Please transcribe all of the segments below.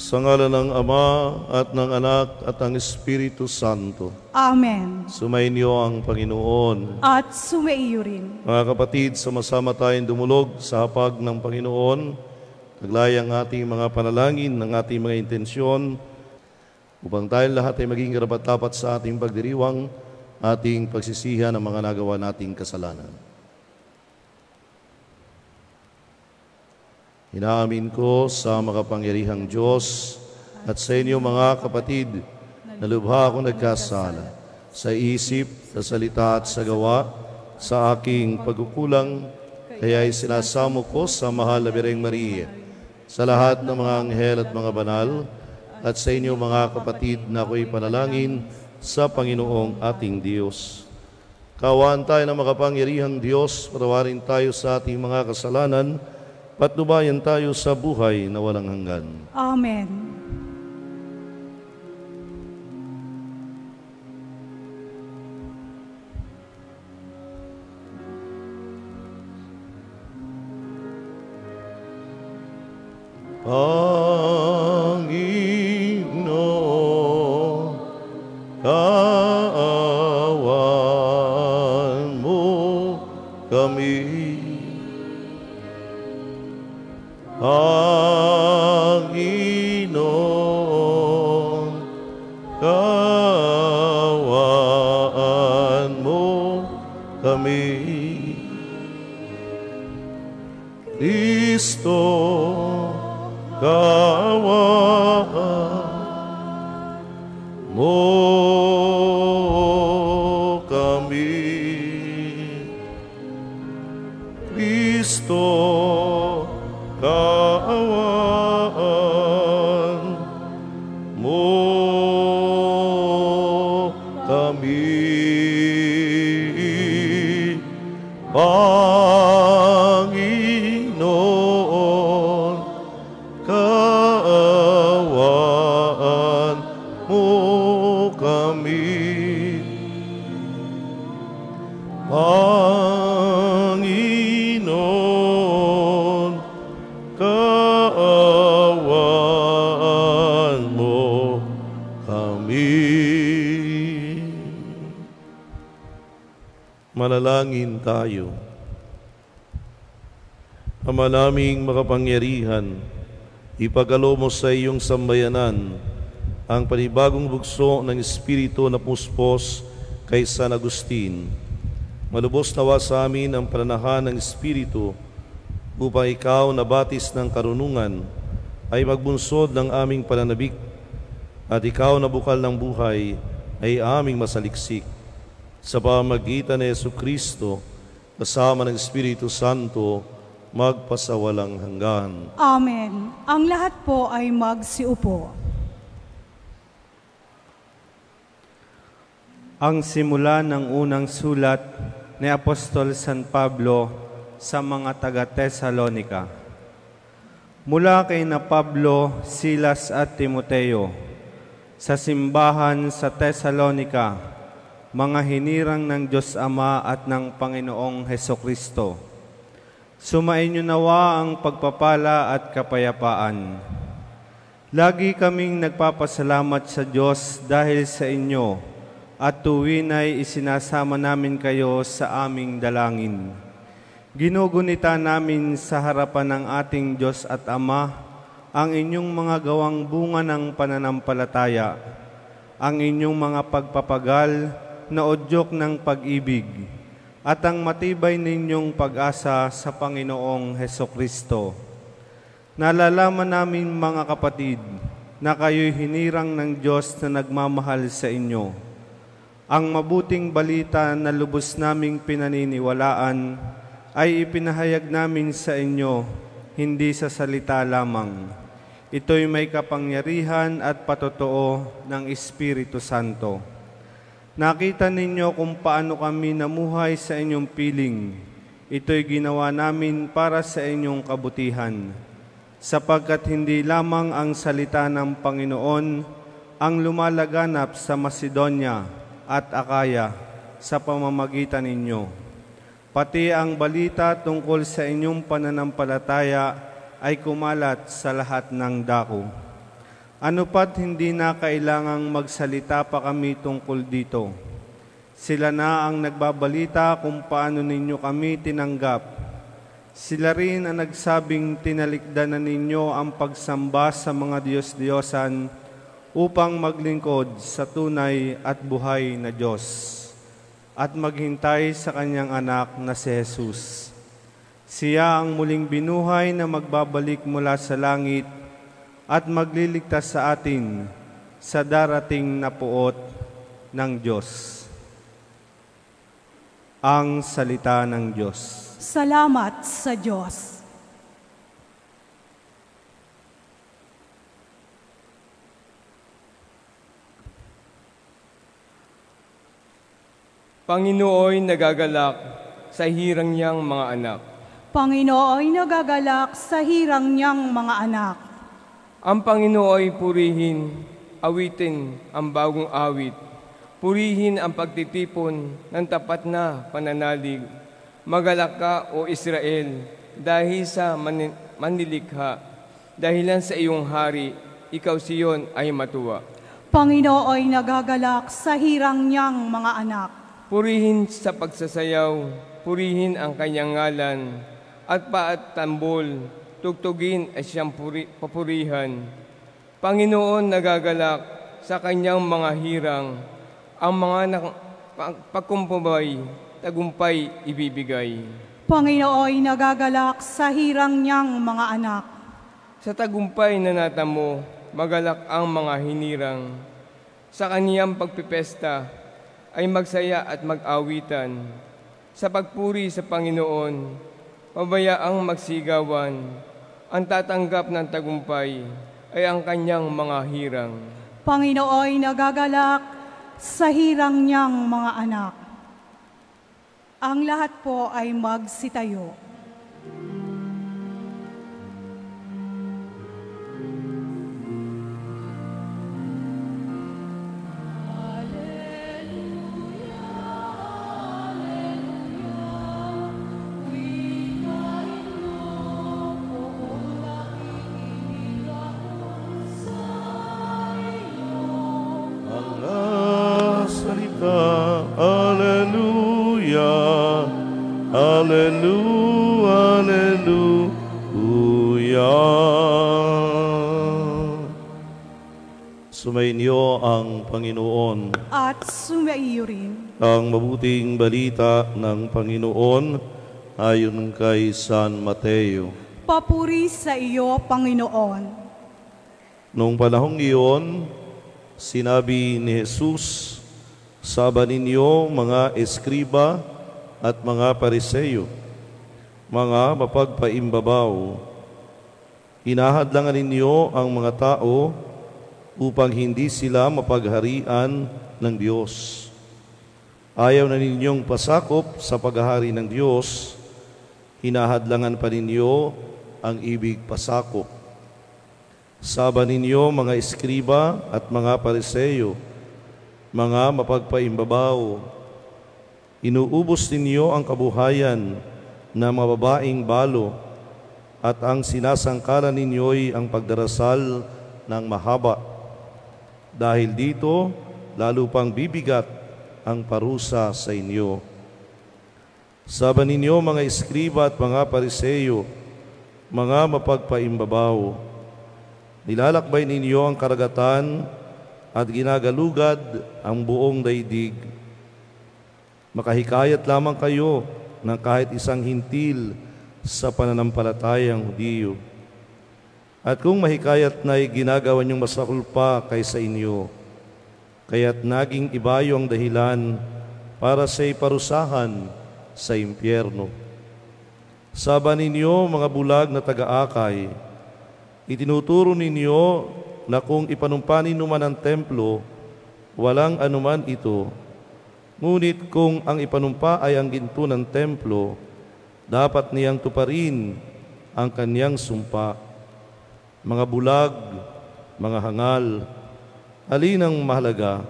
Sa ngalan ng Ama at ng Anak at ng Espiritu Santo. Amen. Sumainyo ang Panginoon. At sumaiyo rin. Mga kapatid, sama-sama tayong dumulog sa hapag ng Panginoon. Taglay ang ating mga panalangin, ng ating mga intensyon, upang tayo lahat ay maging karapat-dapat sa ating pagdiriwang, ating pagsisihan ng mga nagawa nating kasalanan. Inaamin ko sa makapangyarihang Diyos at sa inyo mga kapatid na lubha akong nagkasala sa isip, sa salita at sa gawa, sa aking pagkukulang, kaya isinasamo ko sa mahal na Birheng Maria, sa lahat ng mga anghel at mga banal, at sa inyo mga kapatid na ako'y panalangin sa Panginoong ating Diyos. Kaawaan tayo ng makapangyarihang Diyos, patawarin tayo sa ating mga kasalanan, patnubayan tayo sa buhay na walang hanggan. Amen. Panginoon, kaawaan mo kami. Panginoon, kaawaan mo kami. Kristo, kaawaan mo kami. Kristo, kaawaan mo kami. Panginoon, kaawaan mo kami. Panginoon, kaawaan mo kami. Manalangin tayo. Ama naming makapangyarihan, ipagkaloob mo sa iyong sambayanan ang panibagong bugso ng Espiritu na puspos kay San Agustin. Malubos nawa sa amin ang pananahan ng Espiritu upang ikaw na batis ng karunungan ay magbunsod ng aming pananabik at ikaw na bukal ng buhay ay aming masaliksik. Sa pamamagitan ni Jesucristo kasama ng Espiritu Santo, magpasawalang hanggan. Amen. Ang lahat po ay magsiupo. Ang simula ng unang sulat ni Apostol San Pablo sa mga taga-Tesalonika. Mula kay na Pablo, Silas at Timoteo, sa simbahan sa Tesalonika, mga hinirang ng Diyos Ama at ng Panginoong Hesukristo. Sumainyo nawa ang pagpapala at kapayapaan. Lagi kaming nagpapasalamat sa Diyos dahil sa inyo at tuwin ay isinasama namin kayo sa aming dalangin. Ginugunita namin sa harapan ng ating Diyos at Ama ang inyong mga gawang bunga ng pananampalataya, ang inyong mga pagpapagal na udyok ng pag-ibig, at ang matibay ninyong pag-asa sa Panginoong Hesukristo. Nalalaman namin mga kapatid na kayo'y hinirang ng Diyos na nagmamahal sa inyo. Ang mabuting balita na lubos naming pinaniniwalaan ay ipinahayag namin sa inyo, hindi sa salita lamang. Ito'y may kapangyarihan at patotoo ng Espiritu Santo. Nakita ninyo kung paano kami namuhay sa inyong piling. Ito'y ginawa namin para sa inyong kabutihan, sapagkat hindi lamang ang salita ng Panginoon ang lumalaganap sa Macedonia at Akaya sa pamamagitan ninyo. Pati ang balita tungkol sa inyong pananampalataya ay kumalat sa lahat ng dako. Ano pat hindi na kailangang magsalita pa kami tungkol dito. Sila na ang nagbabalita kung paano ninyo kami tinanggap. Sila rin ang nagsabing tinalikdan na ninyo ang pagsamba sa mga Diyos-Diyosan upang maglingkod sa tunay at buhay na Diyos at maghintay sa Kanyang anak na si Jesus. Siya ang muling binuhay na magbabalik mula sa langit at magliligtas sa atin sa darating na puot ng Diyos. Ang salita ng Diyos. Salamat sa Diyos. Panginooy nagagalak sa hirang niyang mga anak. Panginooy nagagalak sa hirang niyang mga anak. Ang Panginooy purihin, awitin ang bagong awit. Purihin ang pagtitipon ng tapat na pananalig. Magalak ka, O Israel, dahil sa manilikha. Dahilan sa iyong hari, ikaw Siyon ay matuwa. Panginooy nagagalak sa hirang niyang mga anak. Purihin sa pagsasayaw, purihin ang kanyang ngalan, at paat tambol, tugtugin ay siyang papurihan. Panginoon nagagalak sa kanyang mga hirang, ang mga pagkumbabay, tagumpay ibibigay. Panginooy nagagalak sa hirang niyang mga anak. Sa tagumpay na natamo, magalak ang mga hinirang. Sa kaniyang pagpipesta ay magsaya at mag-awitan. Sa pagpuri sa Panginoon, pabayaang magsigawan. Ang tatanggap ng tagumpay ay ang kanyang mga hirang. Panginooy nagagalak sa hirang niyang mga anak. Ang lahat po ay magsitayo. Sumainyo ang Panginoon. At sumaiyo rin. Ang mabuting balita ng Panginoon ayon kay San Mateo. Papuri sa iyo, Panginoon. Noong panahong iyon, sinabi ni Jesus, "Saba ninyo mga eskriba at mga pariseyo, mga mapagpaimbabaw. Hinahadlangan ninyo ang mga tao upang hindi sila mapagharian ng Diyos. Ayaw na ninyong pasakop sa paghahari ng Diyos, hinahadlangan pa ninyo ang ibig pasakop. Saba ninyo mga eskriba at mga pariseyo, mga mapagpaimbabaw. Inuubos ninyo ang kabuhayan na mababaing balo, at ang sinasangkalan ninyo'y ang pagdarasal ng mahaba. Dahil dito, lalo pang bibigat ang parusa sa inyo. Saba ninyo mga eskriba at mga pariseyo, mga mapagpaimbabaw. Nilalakbay ninyo ang karagatan at ginagalugad ang buong daigdig. Makahikayat lamang kayo ng kahit isang hintil sa pananampalatayang Hudiyo. At kung mahikayat na'y ginagawa niyong masakul pa kaysa inyo, kaya't naging ibayo ang dahilan para sa iparusahan sa impyerno. Saba ninyo mga bulag na taga-akay, itinuturo ninyo na kung ipanumpanin naman ang templo, walang anuman ito. Ngunit kung ang ipanumpa ay ang ginto ng templo, dapat niyang tuparin ang kanyang sumpa. Mga bulag, mga hangal, alin ang mahalaga,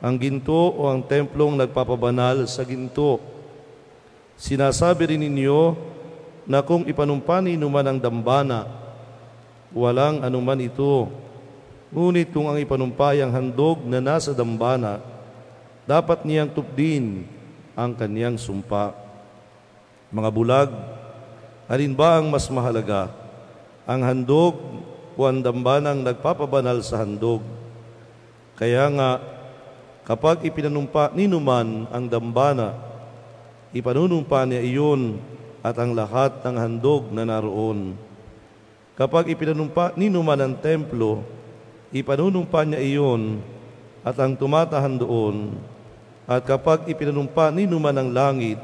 ang ginto o ang templong nagpapabanal sa ginto? Sinasabi rin ninyo na kung ipanumpani numan ang dambana, walang anuman ito. Ngunit kung ang ipanumpay ang handog na nasa dambana, dapat niyang tupdin ang kaniyang sumpa. Mga bulag, alin ba ang mas mahalaga? Ang handog o ang dambanang nagpapabanal sa handog? Kaya nga, kapag ipinanumpa ni numan ang dambana, ipanunumpa niya iyon at ang lahat ng handog na naroon. Kapag ipinanumpa ni numan ang templo, ipanunumpa niya iyon at ang tumatahan doon. At kapag ipinanumpa ni numan ang langit,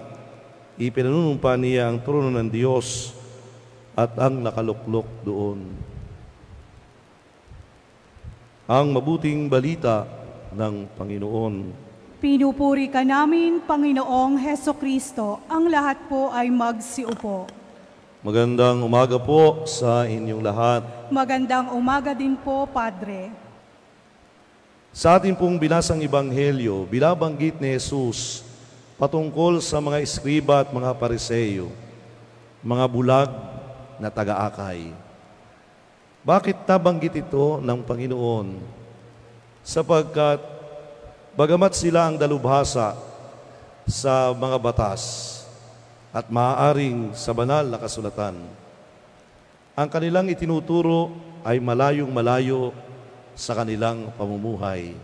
ipinanunumpa niya ang trono ng Diyos at ang nakaluklok doon. Ang mabuting balita ng Panginoon. Pinupuri ka namin, Panginoong Hesukristo. Ang lahat po ay magsiupo. Magandang umaga po sa inyong lahat. Magandang umaga din po, Padre. Sa ating pong binasang Ebanghelyo, binabanggit ni Jesus patungkol sa mga eskriba at mga pariseyo, mga bulag na taga-akay. Bakit nabanggit ito ng Panginoon? Sapagkat bagamat sila ang dalubhasa sa mga batas at maaaring sa banal na kasulatan, ang kanilang itinuturo ay malayong-malayo sa kanilang pamumuhay.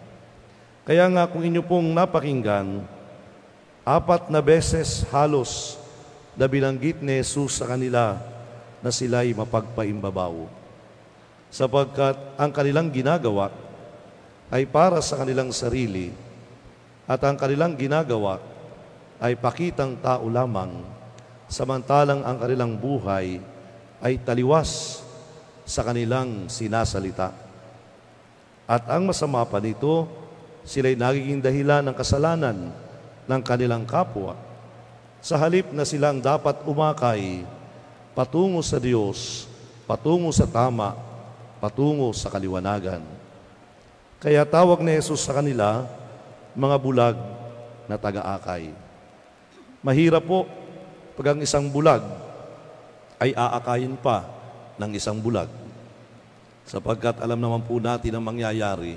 Kaya nga kung inyo pong napakinggan, 4 na beses halos na binanggit ni Jesus sa kanila na sila'y mapagpaimbabaw. Sapagkat ang kanilang ginagawa ay para sa kanilang sarili at ang kanilang ginagawa ay pakitang tao lamang, samantalang ang kanilang buhay ay taliwas sa kanilang sinasalita. At ang masama pa nito, sila'y nagiging dahilan ng kasalanan ng kanilang kapwa. Sa halip na silang dapat umakay patungo sa Diyos, patungo sa tama, patungo sa kaliwanagan. Kaya tawag ni Jesus sa kanila, mga bulag na taga-akay. Mahirap po pag ang isang bulag ay aakayin pa ng isang bulag. Sapagkat alam naman po natin ang mangyayari,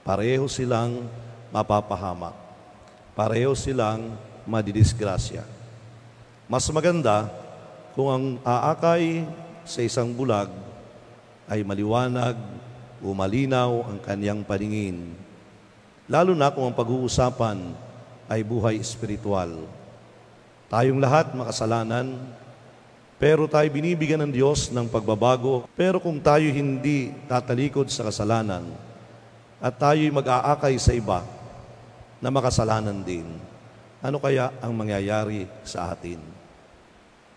pareho silang mapapahamak. Pareho silang madidisgrasya. Mas maganda kung ang aakay sa isang bulag ay maliwanag o malinaw ang kaniyang paningin, lalo na kung ang pag-uusapan ay buhay espiritual. Tayong lahat makasalanan, pero tayo binibigyan ng Diyos ng pagbabago. Pero kung tayo hindi tatalikod sa kasalanan at tayo'y mag-aakay sa iba na makasalanan din, ano kaya ang mangyayari sa atin?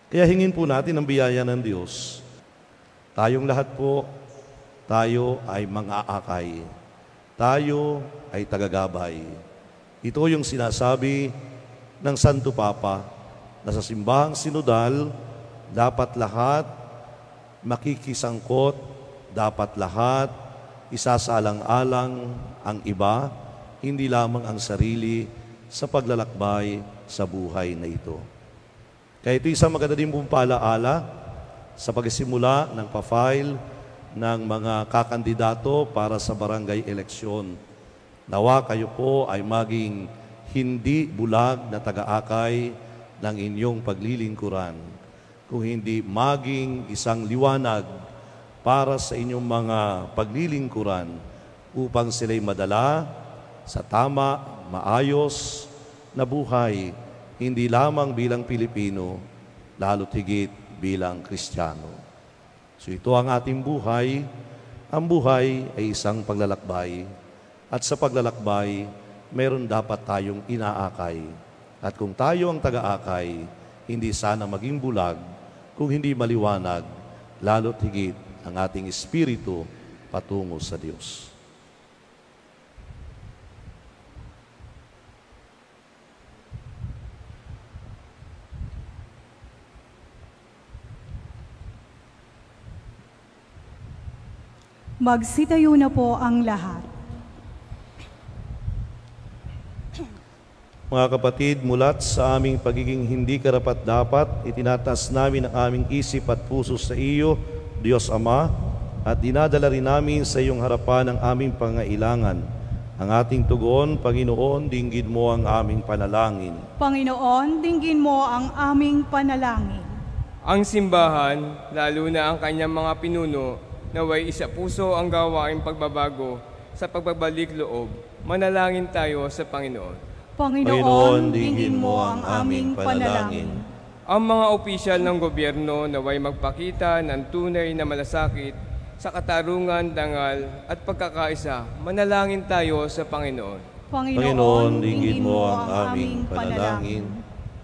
Kaya hingin po natin ang biyaya ng Diyos. Tayong lahat po, tayo ay mang-aakay. Tayo ay tagagabay. Ito yung sinasabi ng Santo Papa na sa simbahang sinodal, dapat lahat makikisangkot, dapat lahat isasalang-alang ang iba, hindi lamang ang sarili sa paglalakbay sa buhay na ito. Kaya ito isang maganda din pong paalaala sa pagsisimula ng pa-file ng mga kakandidato para sa barangay eleksyon. Nawa kayo po ay maging hindi bulag na taga-akay ng inyong paglilingkuran, kung hindi maging isang liwanag para sa inyong mga paglilingkuran upang sila'y madala sa tama, maayos na buhay, hindi lamang bilang Pilipino, lalo't higit bilang Kristiyano. So ito ang ating buhay. Ang buhay ay isang paglalakbay. At sa paglalakbay, meron dapat tayong inaakay. At kung tayo ang taga-akay, hindi sana maging bulag, kung hindi maliwanag, lalo't higit ang ating espiritu patungo sa Diyos. Magsitayo na po ang lahat. Mga kapatid, mulat sa aming pagiging hindi karapat-dapat, itinatas namin ang aming isip at puso sa iyo, Diyos Ama, at dinadala rin namin sa iyong harapan ang aming pangailangan. Ang ating tugon, Panginoon, dinggin mo ang aming panalangin. Panginoon, dinggin mo ang aming panalangin. Ang simbahan, lalo na ang kanyang mga pinuno, naway isa puso ang gawaing pagbabago sa pagbabalik loob. Manalangin tayo sa Panginoon. Panginoon, dinggin mo ang aming panalangin. Ang mga opisyal ng gobyerno naway magpakita ng tunay na malasakit sa katarungan, dangal at pagkakaisa. Manalangin tayo sa Panginoon. Panginoon, dinggin mo ang aming panalangin.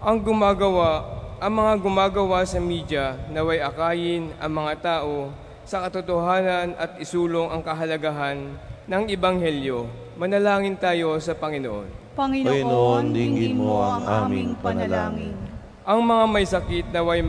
Ang mga gumagawa sa media naway akayin ang mga tao sa katotohanan at isulong ang kahalagahan ng Ebanghelyo. Manalangin tayo sa Panginoon. Panginoon, dinggin mo ang aming panalangin. Ang mga may sakit naway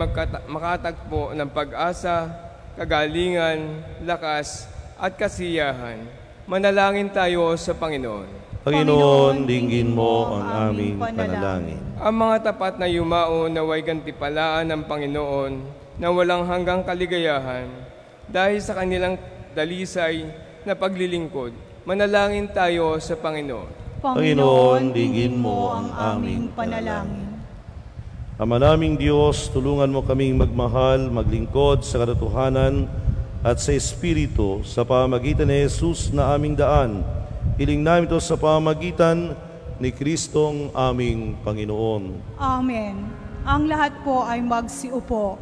makatagpo ng pag-asa, kagalingan, lakas at kasiyahan. Manalangin tayo sa Panginoon. Panginoon, dinggin mo ang aming panalangin. Ang mga tapat na yumao naway gantipalaan ng Panginoon na walang hanggang kaligayahan dahil sa kanilang dalisay na paglilingkod. Manalangin tayo sa Panginoon. Panginoon, dinggin mo ang aming panalangin. Ama naming Diyos, tulungan mo kaming magmahal, maglingkod sa katotohanan at sa Espiritu sa pamamagitan ni Jesus na aming daan. Hiling namin ito sa pamamagitan ni Kristong aming Panginoon. Amen. Ang lahat po ay magsiupo.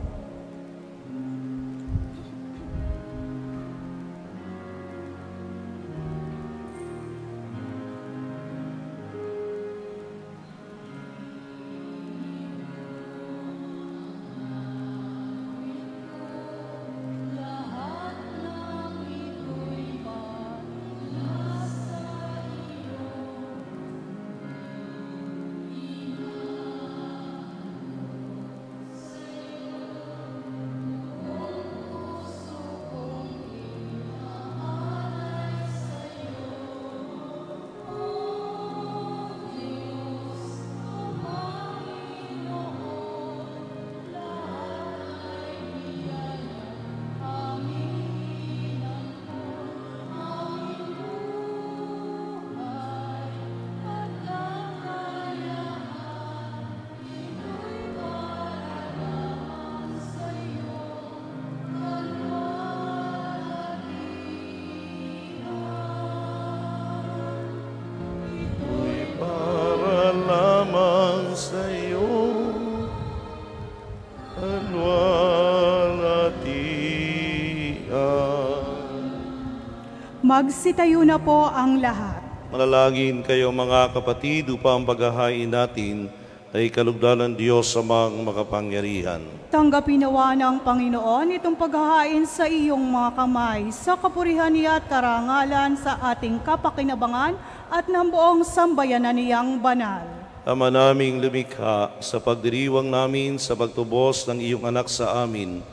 Magsitayo na po ang lahat. Manalangin kayo mga kapatid upang paghahain natin ay kalugdan Diyos sa mga makapangyarihan. Tanggapin nawa ng Panginoon itong paghahain sa iyong mga kamay sa kapurihan niya at karangalan sa ating kapakinabangan at ng buong sambayanan niyang banal. Ama naming lumikha, sa pagdiriwang namin sa pagtubos ng iyong anak sa amin,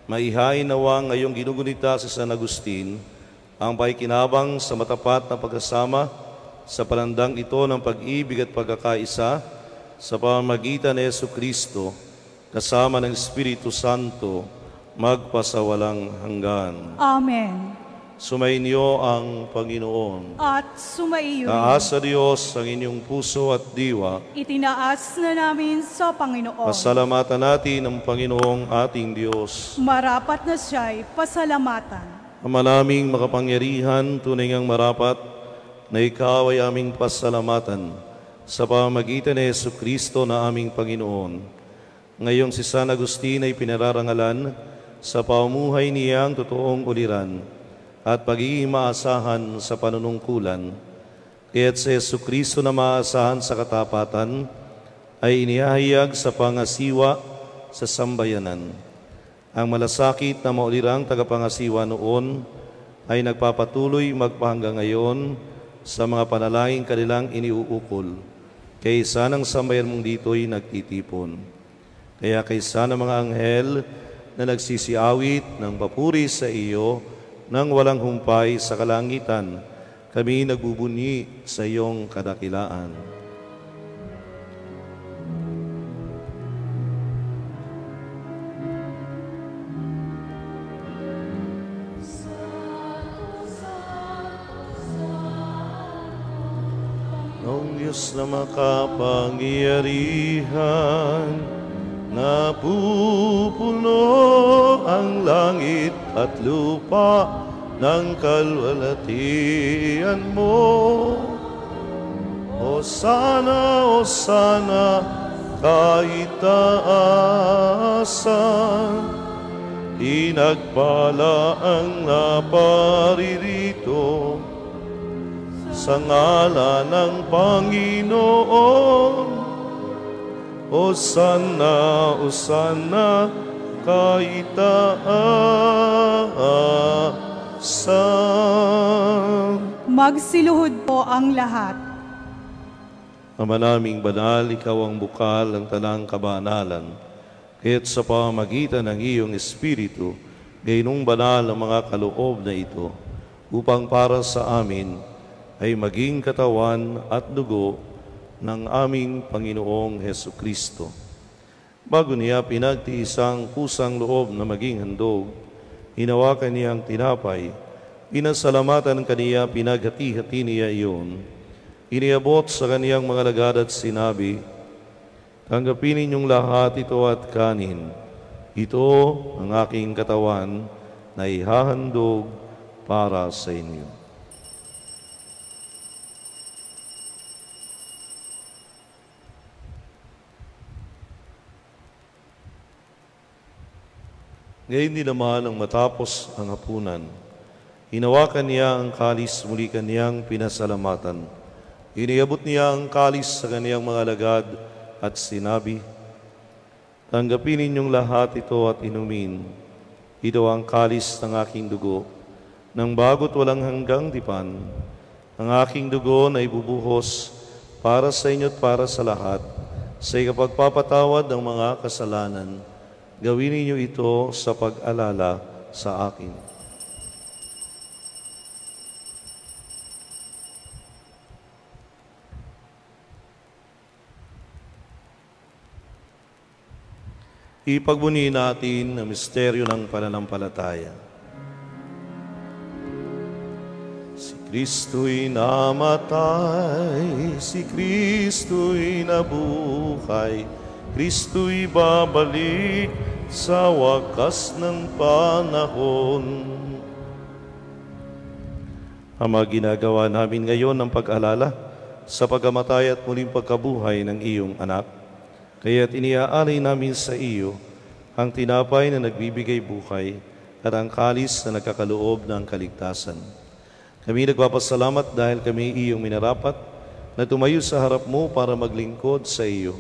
maihain nawa ngayong ginugunita sa San Agustin, ang paikinabang sa matapat na pagkasama sa panandang ito ng pag-ibig at pagkakaisa sa pamamagitan ni Jesucristo, kasama ng Espiritu Santo, magpasawalang hanggan. Amen. Sumainyo ang Panginoon. At sumaiyo. Taas sa Diyos ang inyong puso at diwa. Itinaas na namin sa Panginoon. Pasalamatan natin ang Panginoong ating Diyos. Marapat na siya'y pasalamatan. Ama naming makapangyarihan, tunay ngang marapat na ikaw ay aming pasalamatan sa pamamagitan ni Jesucristo na aming Panginoon. Ngayong si San Agustin ay pinararangalan sa pamumuhay niyang totoong uliran at pagiging maasahan sa panunungkulan. Kaya't si Jesucristo na maasahan sa katapatan ay inihahayag sa pangasiwa sa sambayanan. Ang malasakit na maulirang tagapangasiwa noon ay nagpapatuloy magpahanggang ngayon sa mga panalangin kanilang iniuukol. Kaysa ng sambayan mong dito'y nagtitipon. Kaya kaysa ng mga anghel na nagsisiawit ng papuri sa iyo nang walang humpay sa kalangitan, kami nagbubunyi sa iyong kadakilaan. Diyos na makapangyarihan, napupuno ang langit at lupa ng kalwalhatian mo. Hosana, Hosana, kaitaasan, pinagpala ang naparirito sa ngalan ng Panginoon. Hosana, Hosana, kaitaasan. Magsiluhod po ang lahat. Ama naming banal, ikaw ang bukal ng tanang kabanalan. Kaya't sa pamamagitan ng iyong Espiritu, gayunong banal ang mga kaloob na ito, upang para sa amin ay maging katawan at dugo ng aming Panginoong Hesukristo. Bago niya pinagtiisang kusang loob na maging handog, hinawakan niya ang tinapay, pinasalamatan kaniya, pinaghati-hati niya iyon. Iniabot sa kaniyang mga lagad at sinabi, tanggapin ninyong lahat ito at kanin. Ito ang aking katawan na ihahandog para sa inyo. Ngayon din naman ang matapos ang hapunan, hinawakan niya ang kalis, muli kaniyang pinasalamatan. Iniabot niya ang kalis sa kaniyang mga lagad at sinabi, tanggapin ninyong lahat ito at inumin. Ito ang kalis ng aking dugo, ng bago't walang hanggang tipan. Ang aking dugo na ibubuhos para sa inyo at para sa lahat, sa ikapagpapatawad ng mga kasalanan. Gawin ninyo ito sa pag-alala sa akin. Ipagbuni natin ang misteryo ng pananampalataya. Si Kristo'y namatay, si Kristo'y nabuhay, Kristo'y babalik sa wakas ng panahon. Ama, ginagawa namin ngayon ang pag-alala sa pagkamatay at muling pagkabuhay ng iyong anak. Kaya't iniaalay namin sa iyo ang tinapay na nagbibigay buhay at ang kalis na nagkakaloob ng kaligtasan. Kami nagpapasalamat dahil kami iyong minarapat na tumayo sa harap mo para maglingkod sa iyo.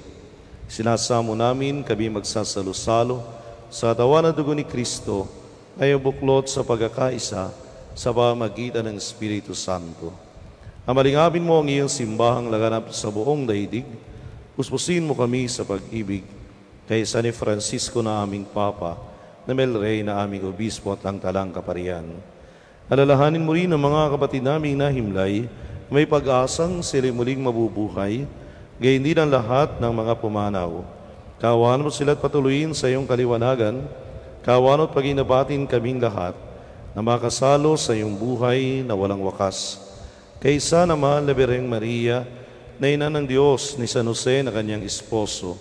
Sinasamo namin kami magsasalo-salo sa katawan at dugo ni Kristo ay buklot sa pagkakaisa sa pamamagitan ng Espiritu Santo. Amalingapin mo ang iyong simbahang laganap sa buong daigdig. Puspusin mo kami sa pag-ibig kay San Francisco na aming Papa, na Melrey na aming Obispo at ang Talang Kaparian. Alalahanin mo rin ang mga kapatid naming nahimlay, may pag-asang sila muling mabubuhay, gayon din ang lahat ng mga pumanaw. Kawan mo sila't patuloyin sa iyong kaliwanagan, kawan mo't paginabatin kaming lahat, na makasalo sa iyong buhay na walang wakas. Kaysa na mahal na Birheng Maria, na ina ng Diyos ni San Jose na kanyang esposo,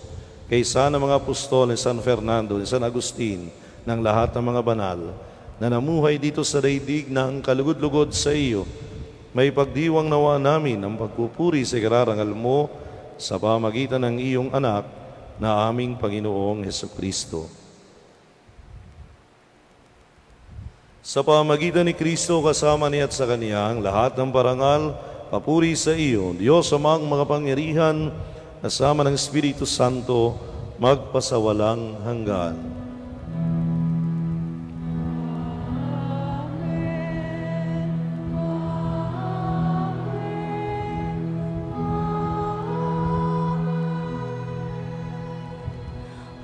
kaysa ng mga apostol ni San Fernando, ni San Agustin, ng lahat ng mga banal, na namuhay dito sa daigdig ng kalugod-lugod sa iyo, may pagdiwang nawa namin ang pagpupuri sa ikararangal mo sa pamagitan ng iyong anak na aming Panginoong Hesukristo. Sa pamagitan ni Kristo kasama niya at sa Kanya ang lahat ng parangal, papuri sa iyo, Diyos amang makapangyarihan, kasama ng Espiritu Santo, magpasawalang hanggan.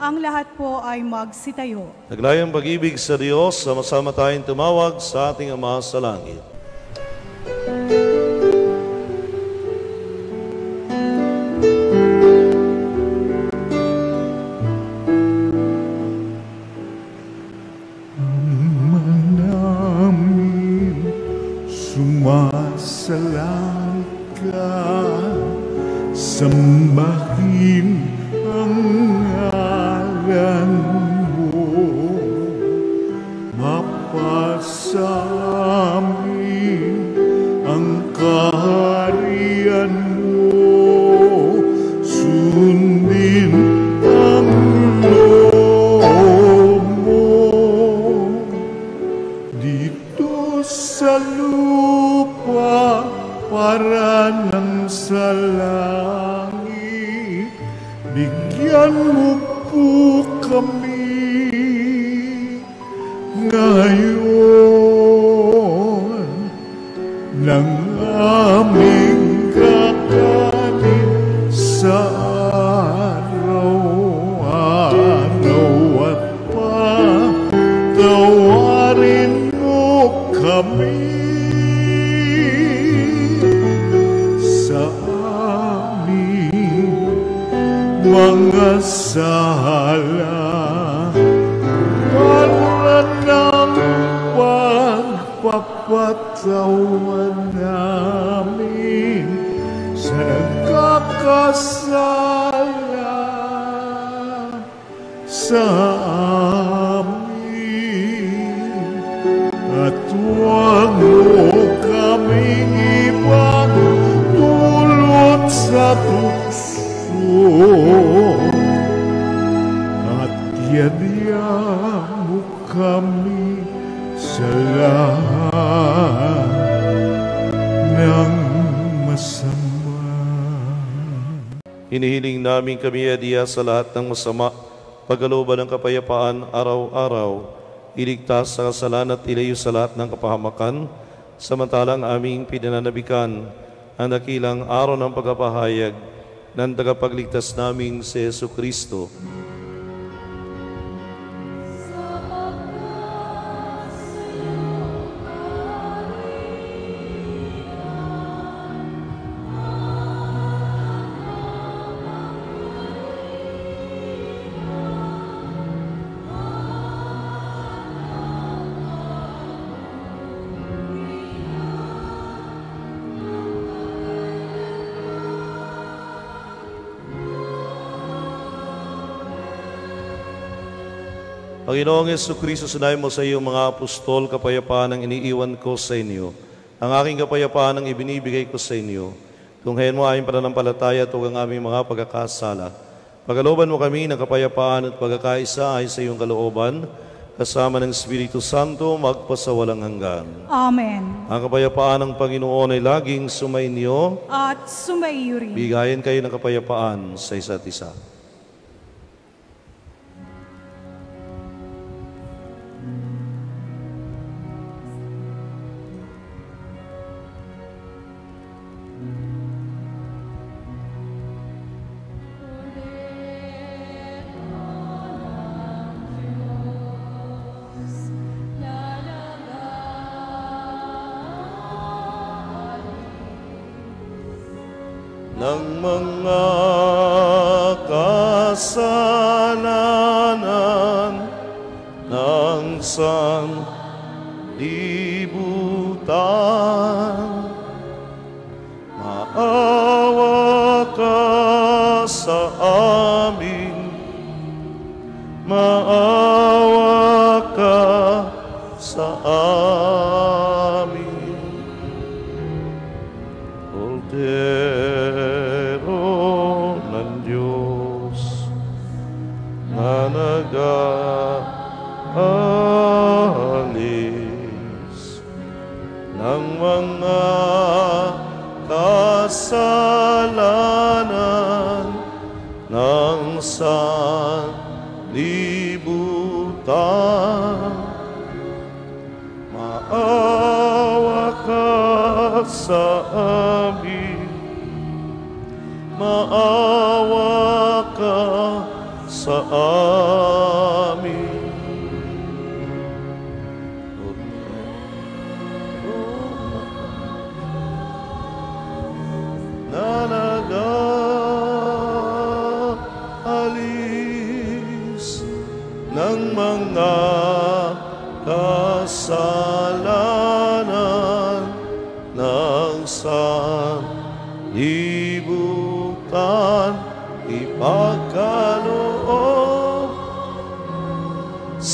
Ang lahat po ay magsitayo. Naglayang pag-ibig sa Diyos, sama-sama tayong tumawag sa ating Ama sa langit. Sumasalang ka sambahin ang ngalan mo, mapasamin ang kaharian mo, sundin ang loob mo dito sa lupa para nang sa langit. Bigyan mo po kami ngayon ng aming kakanin sa araw-araw, at patawarin mo kami sa aming mga sala, para ng pagpapatawan namin sa nagkakasala sa amin, at huwag mo kaming ipagdulot sa tukso, at yadya mo kami sa lahat ng masama. Hinihiling namin kami adiya sa lahat ng masama, pagkalooban ng kapayapaan araw-araw, iligtas sa kasalanan at ilayo sa lahat ng kapahamakan, samantalang aming pinananabikan ang dakilang araw ng pagpapahayag ng tagapagligtas naming si Jesucristo. Panginoong Jesucristo, sinabi mo sa iyong mga apostol, kapayapaan ang iniiwan ko sa inyo. Ang aking kapayapaan ang ibinibigay ko sa inyo. Tunghayan mo aming pananampalataya at huwag ang aming mga pagkakasala. Pagkalooban mo kami ng kapayapaan at pagkakaisa ay sa iyong kalooban, kasama ng Espiritu Santo, magpasawalang hanggan. Amen. Ang kapayapaan ng Panginoon ay laging sumainyo At sumaiyo rin. Bigayan kayo ng kapayapaan sa isa't isa. Ng mga kasalanan ng sanlibutan, maawa ka sa amin, maawa ka sa amin. Kordero ng Diyos na nag-aalis ng mga kasalanan ng sanlibutan, maawa ka sa amin, maawa ka sa amin. Na nag-aalis ng mga kasalanan ng sanlibutan,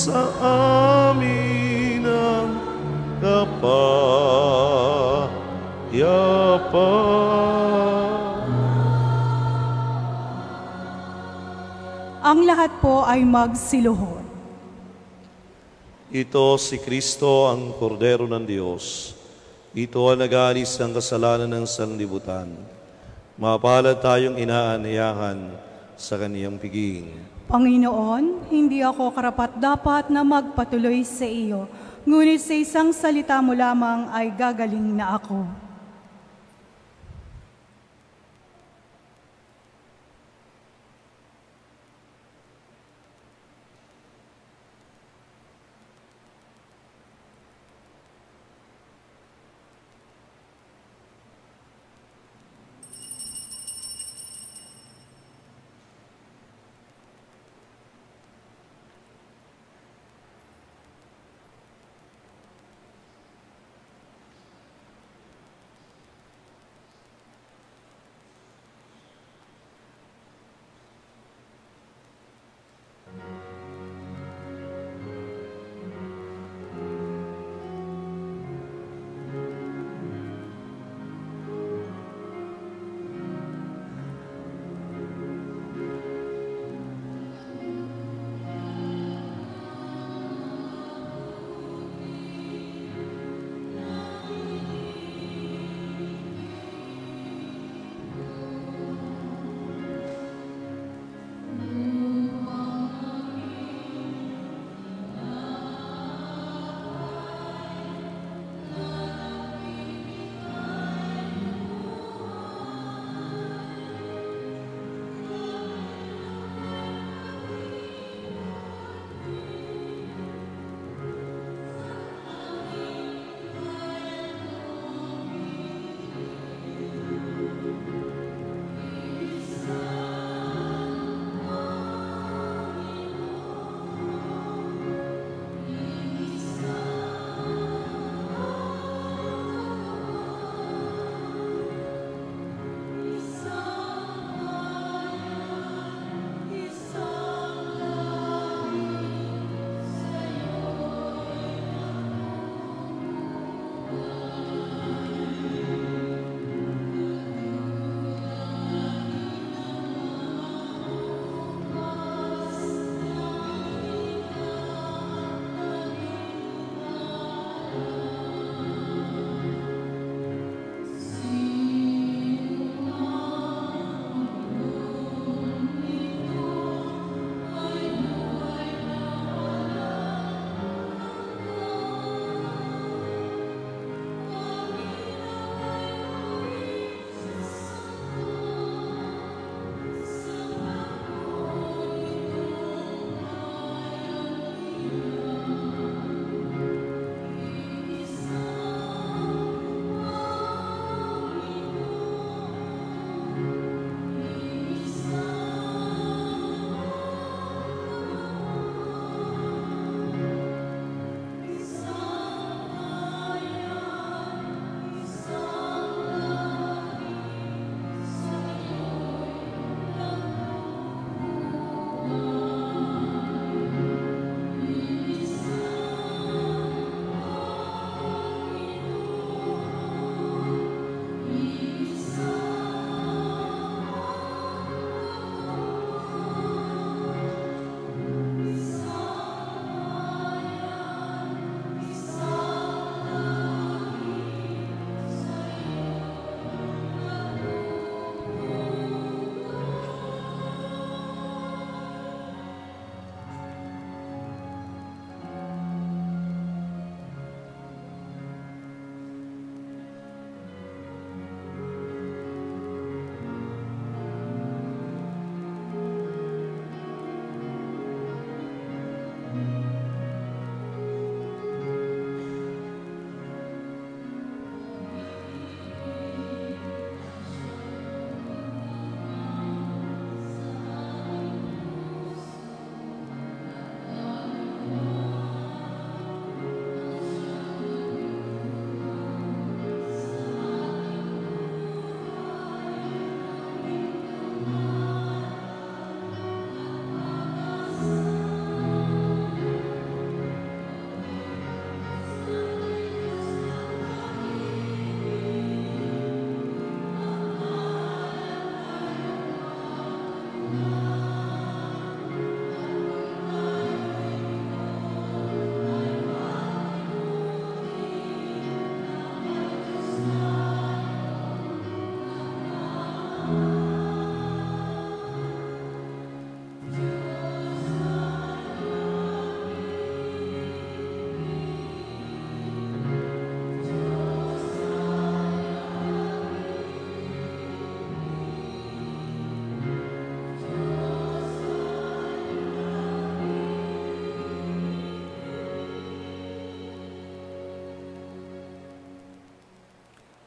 sa amin ang kapayapaan. Ang lahat po ay magsiluhod. Ito si Kristo, ang Kordero ng Diyos. Ito ang nag-aalis ng kasalanan ng sanlibutan. Mapalad tayong inaanyayahan sa kaniyang piging. Panginoon, hindi ako karapat-dapat na magpatuloy sa iyo, ngunit sa isang salita mo lamang ay gagaling na ako.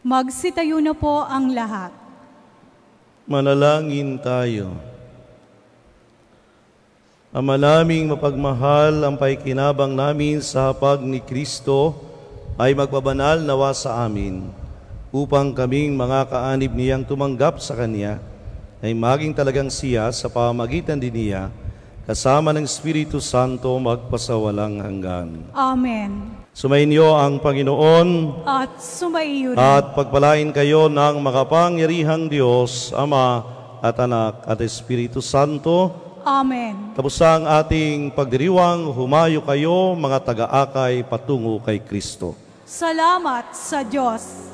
Magsitayo na po ang lahat. Manalangin tayo. Ama naming mapagmahal, ang paikinabang namin sa hapag ni Kristo ay magpabanal nawa sa amin, upang kaming mga kaanib niyang tumanggap sa Kanya, ay maging talagang siya sa pamamagitan din niya, kasama ng Espiritu Santo magpasawalang hanggan. Amen. Sumainyo ang Panginoon At sumaiyo rin. at pagpalain kayo ng makapangyarihang Diyos, Ama at Anak at Espiritu Santo. Amen. Tapos ang ating pagdiriwang, humayo kayo mga taga-akay patungo kay Kristo. Salamat sa Diyos.